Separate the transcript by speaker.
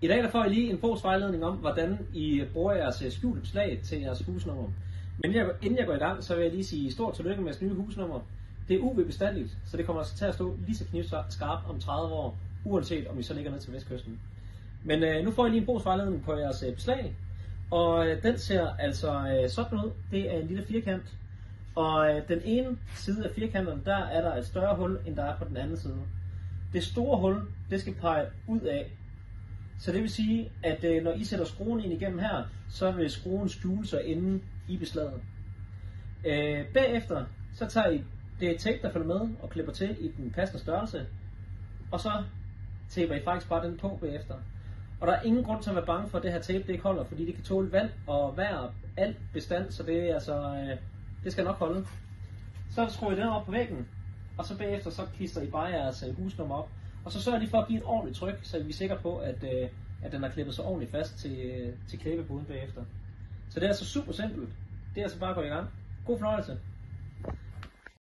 Speaker 1: I dag der får I lige en brugsvejledning om, hvordan I bruger jeres skjulte beslag til jeres husnummer. Men inden jeg går i gang, så vil jeg lige sige stort tillykke med jeres nye husnummer. Det er UV-bestandigt, så det kommer altså til at stå lige så knivskarpt om 30 år, uanset om I så ligger ned til vestkysten. Men nu får I lige en brugsvejledning på jeres beslag, og den ser altså sådan ud. Det er en lille firkant, og den ene side af firkanten, der er der et større hul, end der er på den anden side. Det store hul, det skal pege ud af. Så det vil sige, at når I sætter skruen ind igennem her, så vil skruen skjule sig inde i beslaget. Bagefter, så tager I det tape, der følger med, og klipper til i den passende størrelse. Og så taper I faktisk bare den på bagefter. Og der er ingen grund til at være bange for, at det her tape det ikke holder, fordi det kan tåle vand og vejr, alt bestand, så det er altså, det skal nok holde. Så skruer I den op på væggen, og så bagefter så klister I bare jeres husnummer op. Og så sørger I for at give et ordentligt tryk, så I er sikre på, at den har klippet sig ordentligt fast til klæbebuden bagefter. Så det er altså super simpelt. Det er altså bare at gå i gang. God fornøjelse.